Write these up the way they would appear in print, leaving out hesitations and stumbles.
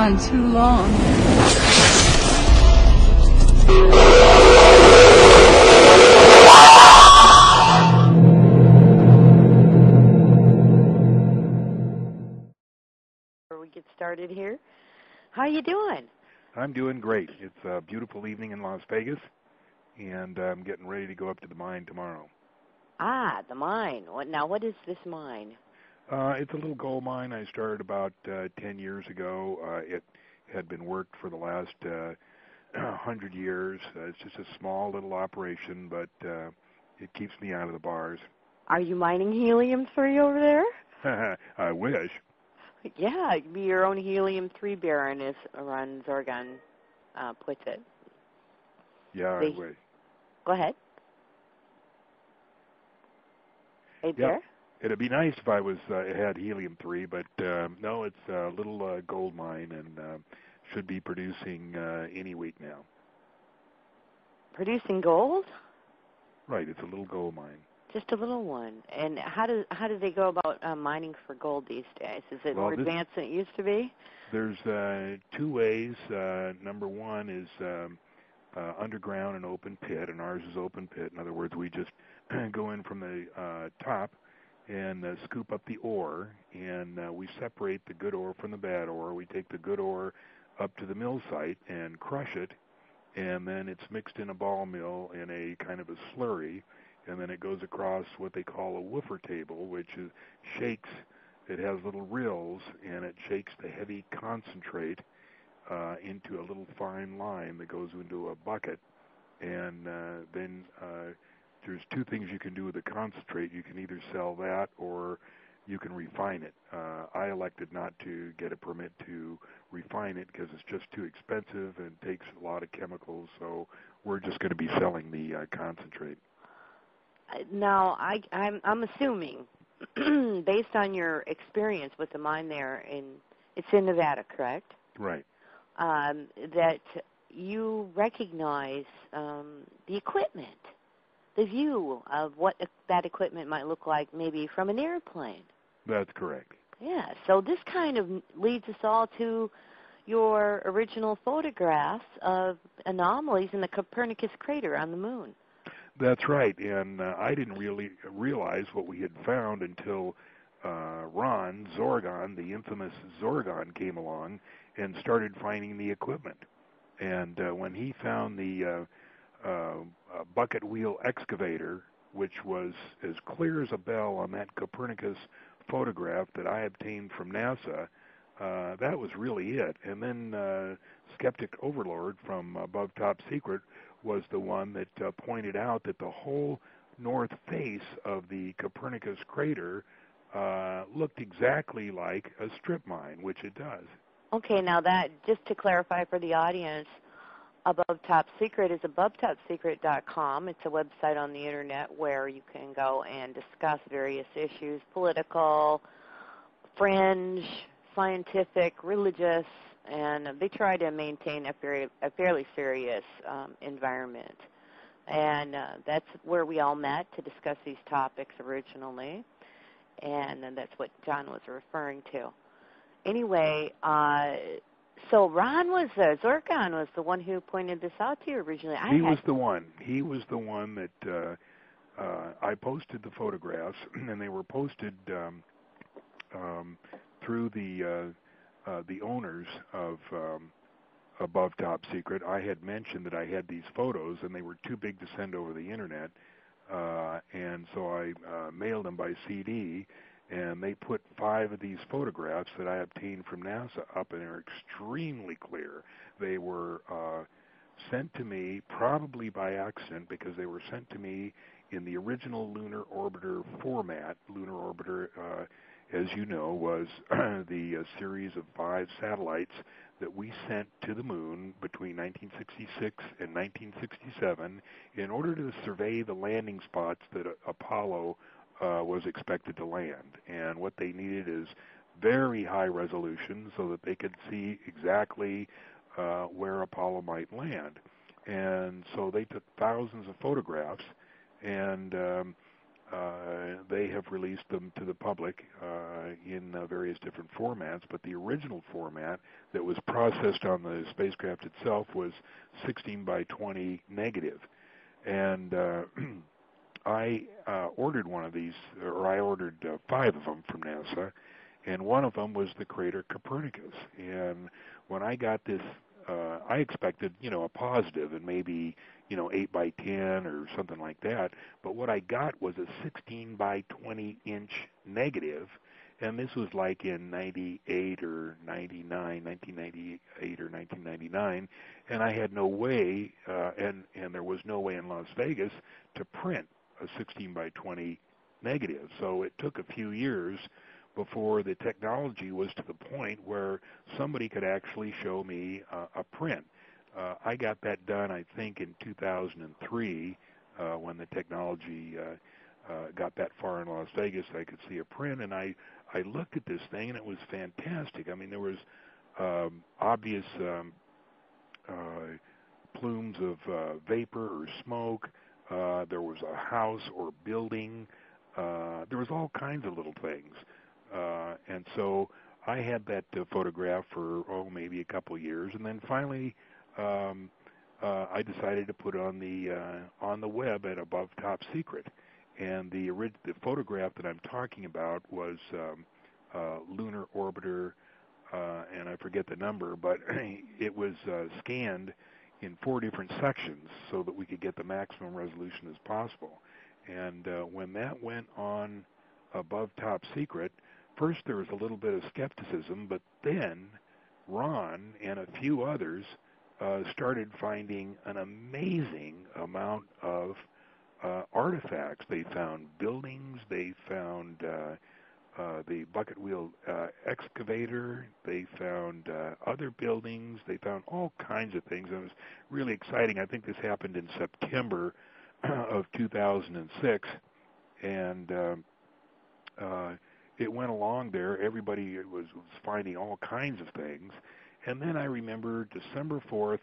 on too long. Before we get started here, how you doing? I'm doing great. It's a beautiful evening in Las Vegas, and I'm getting ready to go up to the mine tomorrow. Ah, the mine. What is this mine? It's a little gold mine I started about 10 years ago. It had been worked for the last 100 years. It's just a small little operation, but it keeps me out of the bars. Are you mining helium-3 over there? I wish. Yeah, be your own helium-3 baron, as Ron Zorgon puts it. Yeah, I wish. Go ahead. Hey, there? It'd be nice if I had helium-3, but no, it's a little gold mine and should be producing any week now. Producing gold? Right, it's a little gold mine. Just a little one. And how do they go about mining for gold these days? Is it more advanced than it used to be? There's two ways. Number one is underground and open pit, and ours is open pit. In other words, we just go in from the top and scoop up the ore, and we separate the good ore from the bad ore. We take the good ore up to the mill site and crush it, and then it's mixed in a ball mill in a kind of a slurry, and then it goes across what they call a woofer table, which shakes. It has little rills, and it shakes the heavy concentrate into a little fine line that goes into a bucket, and then there's two things you can do with the concentrate. You can either sell that or you can refine it. I elected not to get a permit to refine it because it's just too expensive and takes a lot of chemicals, so we're just going to be selling the concentrate. Now, I'm assuming, based on your experience with the mine there, it's in Nevada, correct? Right. That you recognize the equipment, the view of what that equipment might look like maybe from an airplane. That's correct. Yeah, so this kind of leads us all to your original photographs of anomalies in the Copernicus crater on the moon. That's right, and I didn't really realize what we had found until Ron Zorgon, the infamous Zorgon, came along and started finding the equipment. And when he found the bucket wheel excavator, which was as clear as a bell on that Copernicus photograph that I obtained from NASA, that was really it. And then Skeptic Overlord from Above Top Secret was the one that pointed out that the whole north face of the Copernicus crater looked exactly like a strip mine, which it does. Okay, now that, just to clarify for the audience, Above Top Secret is abovetopsecret.com. It's a website on the internet where you can go and discuss various issues, political, fringe, scientific, religious, and they try to maintain a fairly serious environment. And that's where we all met to discuss these topics originally, and that's what John was referring to. Anyway, so Zorgon was the one who pointed this out to you originally. He was the one. He was the one that I posted the photographs, and they were posted through the owners of Above Top Secret. I had mentioned that I had these photos, and they were too big to send over the internet, and so I mailed them by CD. And they put 5 of these photographs that I obtained from NASA up, and they're extremely clear. They were sent to me probably by accident because they were sent to me in the original Lunar Orbiter format. Lunar Orbiter, as you know, was the series of 5 satellites that we sent to the moon between 1966 and 1967 in order to survey the landing spots that Apollo was expected to land. And what they needed is very high resolution so that they could see exactly where Apollo might land. And so they took thousands of photographs, and they have released them to the public in various different formats, but the original format that was processed on the spacecraft itself was 16 by 20 negative. And I ordered one of these, or I ordered 5 of them from NASA, and one of them was the crater Copernicus. And when I got this, I expected, a positive and maybe, 8 by 10 or something like that. But what I got was a 16 by 20 inch negative, and this was like in 98 or 99, 1998 or 1999, and I had no way, and there was no way in Las Vegas to print a 16 by 20 negative. So it took a few years before the technology was to the point where somebody could actually show me a print. I got that done, I think, in 2003 when the technology got that far in Las Vegas. I could see a print, and I looked at this thing, and it was fantastic. I mean, there was obvious plumes of vapor or smoke. There was a house or building. There was all kinds of little things. And so I had that photograph for, maybe a couple years, and then finally I decided to put it on the web at Above Top Secret. And the photograph that I'm talking about was Lunar Orbiter, and I forget the number, but it was scanned in 4 different sections so that we could get the maximum resolution as possible. And when that went on Above Top Secret, first there was a little bit of skepticism, but then Ron and a few others started finding an amazing amount of artifacts. They found buildings, they found the bucket wheel excavator, they found other buildings, they found all kinds of things. It was really exciting. I think this happened in September of 2006, and it went along there. Everybody was finding all kinds of things. And then I remember December 4th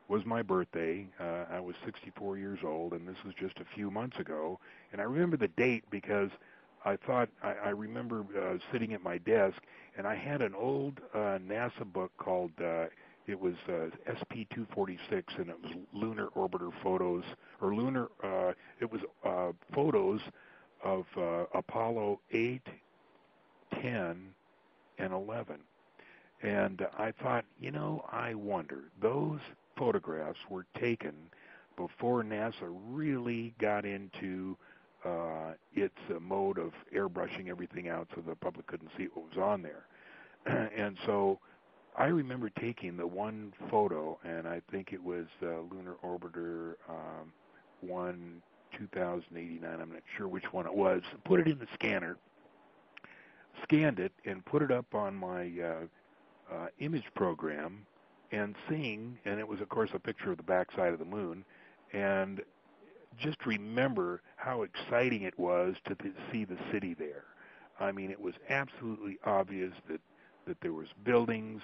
was my birthday. I was 64 years old, and this was just a few months ago. And I remember the date because I remember sitting at my desk, and I had an old NASA book called, it was SP-246, and it was Lunar Orbiter Photos, or it was photos of Apollo 8, 10, and 11. And I thought, I wonder, those photographs were taken before NASA really got into its mode of airbrushing everything out so the public couldn't see what was on there. And so I remember taking the one photo, and I think it was Lunar Orbiter 1 2089, I'm not sure which one it was, put it in the scanner, scanned it, and put it up on my image program, and and it was, of course, a picture of the backside of the moon, and just remember how exciting it was to see the city there. I mean, it was absolutely obvious that there was buildings,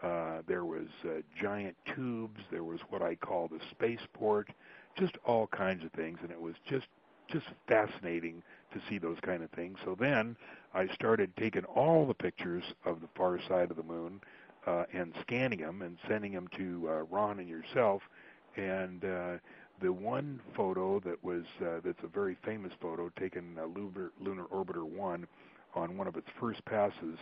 there was giant tubes, there was what I call the spaceport, just all kinds of things, and it was just fascinating to see those kind of things. So then I started taking all the pictures of the far side of the moon and scanning them and sending them to Ron and yourself. And the one photo that was that's a very famous photo taken Lunar Orbiter 1 on one of its first passes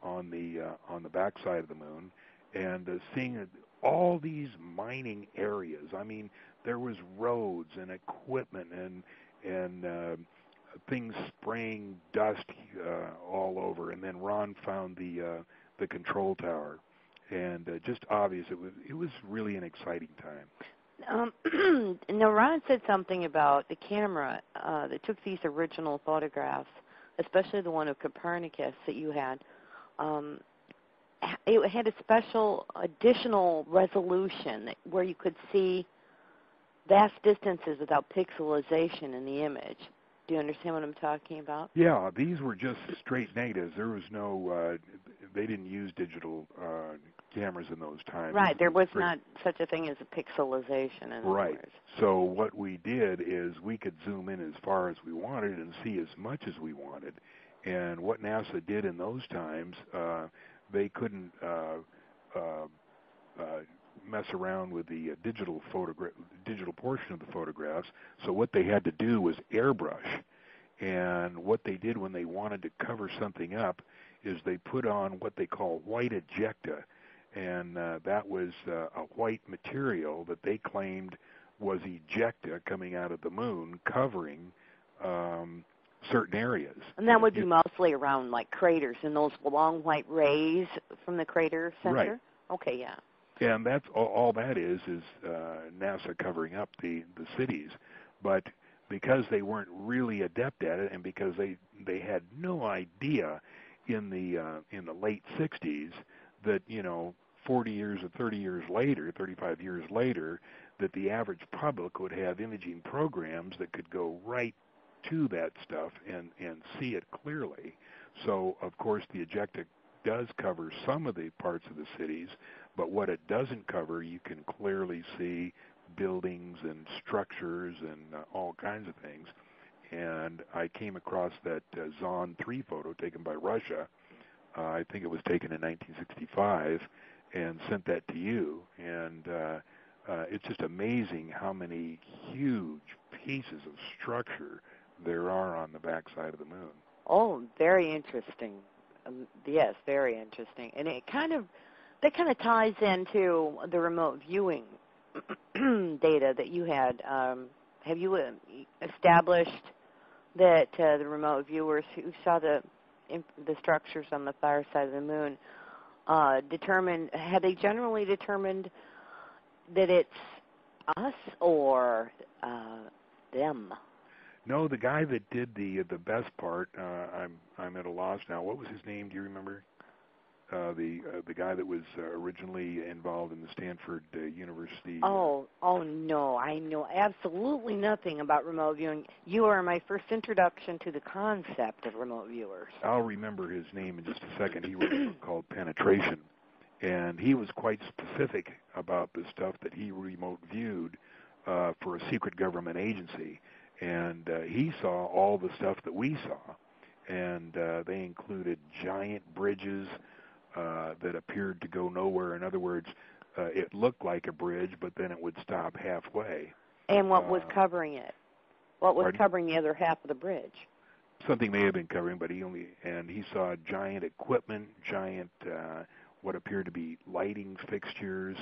on the backside of the moon, and seeing all these mining areas. I mean, there was roads and equipment and things spraying dust all over. And then Ron found the control tower, and just obvious. It was really an exciting time. Now, Ron said something about the camera that took these original photographs, especially the one of Copernicus that you had. It had a special additional resolution where you could see vast distances without pixelization in the image. Do you understand what I'm talking about? Yeah, these were just straight negatives. There was no, they didn't use digital cameras in those times. Right. There was not such a thing as a pixelization, in other words. So what we did is we could zoom in as far as we wanted and see as much as we wanted. And what NASA did in those times, they couldn't mess around with the digital portion of the photographs. So what they had to do was airbrush. And what they did when they wanted to cover something up is they put on what they call white ejecta. And that was a white material that they claimed was ejecta coming out of the moon, covering certain areas. And that would be mostly around like craters and those long white rays from the crater center? Right. Okay, yeah. And that's all that is NASA covering up the cities. But because they weren't really adept at it, and because they had no idea in the late 60s that 40 years or 30 years later, 35 years later, that the average public would have imaging programs that could go right to that stuff and see it clearly. So of course the ejecta does cover some of the parts of the cities, but what it doesn't cover, you can clearly see buildings and structures and all kinds of things. And I came across that Zond 3 photo taken by Russia. I think it was taken in 1965, and sent that to you. And it's just amazing how many huge pieces of structure there are on the backside of the moon. Oh, very interesting. Yes, very interesting. And that kind of ties into the remote viewing data that you had. Have you established that the remote viewers who saw the structures on the far side of the moon have they generally determined that it's us or them? No, the guy that did the best part, I'm at a loss now. What was his name? Do you remember? The guy that was originally involved in the Stanford University. Oh no, I know absolutely nothing about remote viewing. You are my first introduction to the concept of remote viewers. I'll remember his name in just a second. He wrote a book called Penetration, and he was quite specific about the stuff that he remote viewed for a secret government agency. And he saw all the stuff that we saw, and they included giant bridges that appeared to go nowhere. In other words, it looked like a bridge, but then it would stop halfway. And what was covering it? What was Pardon? covering the other half of the bridge? Something may have been covering, but he saw giant equipment, giant what appeared to be lighting fixtures,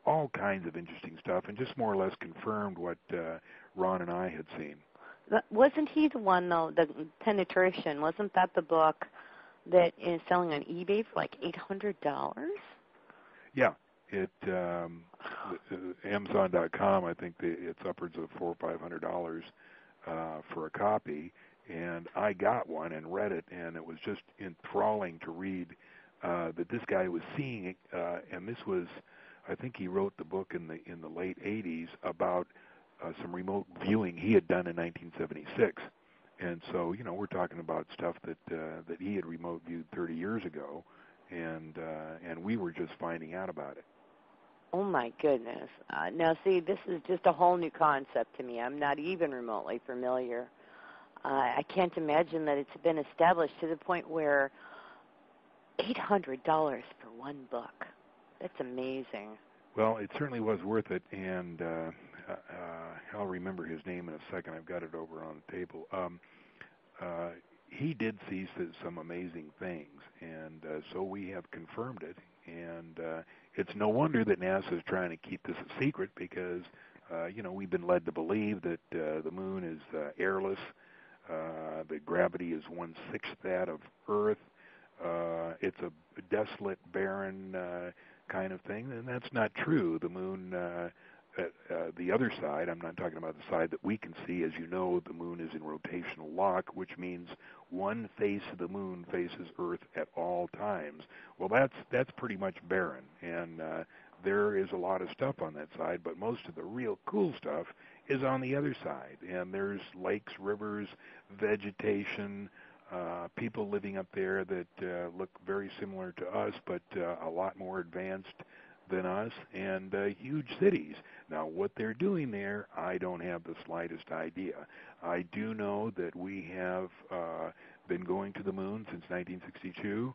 all kinds of interesting stuff, and just more or less confirmed what Ron and I had seen. Wasn't he the one, though, the Penetration, wasn't that the book that is selling on eBay for like $800? Yeah. Amazon.com, I think it's upwards of $400 or $500 for a copy, and I got one and read it, and it was just enthralling to read that this guy was seeing it, and this was, I think he wrote the book in the late 80s about some remote viewing he had done in 1976. And so, we're talking about stuff that he had remote viewed 30 years ago, and we were just finding out about it. Oh my goodness! Now, see, this is just a whole new concept to me. I'm not even remotely familiar. I can't imagine that it's been established to the point where $800 for one book. That's amazing. Well, it certainly was worth it, and I'll remember his name in a second. I've got it over on the table. He did see some amazing things, and so we have confirmed it. And it's no wonder that NASA is trying to keep this a secret because, we've been led to believe that the moon is airless. The gravity is 1/6 that of Earth. It's a desolate, barren kind of thing, and that's not true. The moon, the other side, I'm not talking about the side that we can see. As you know, the moon is in rotational lock, which means one face of the moon faces Earth at all times. Well, that's pretty much barren, and there is a lot of stuff on that side, but most of the real cool stuff is on the other side, and there's lakes, rivers, vegetation, people living up there that look very similar to us, but a lot more advanced than us, and huge cities. Now, what they're doing there, I don't have the slightest idea. I do know that we have been going to the moon since 1962.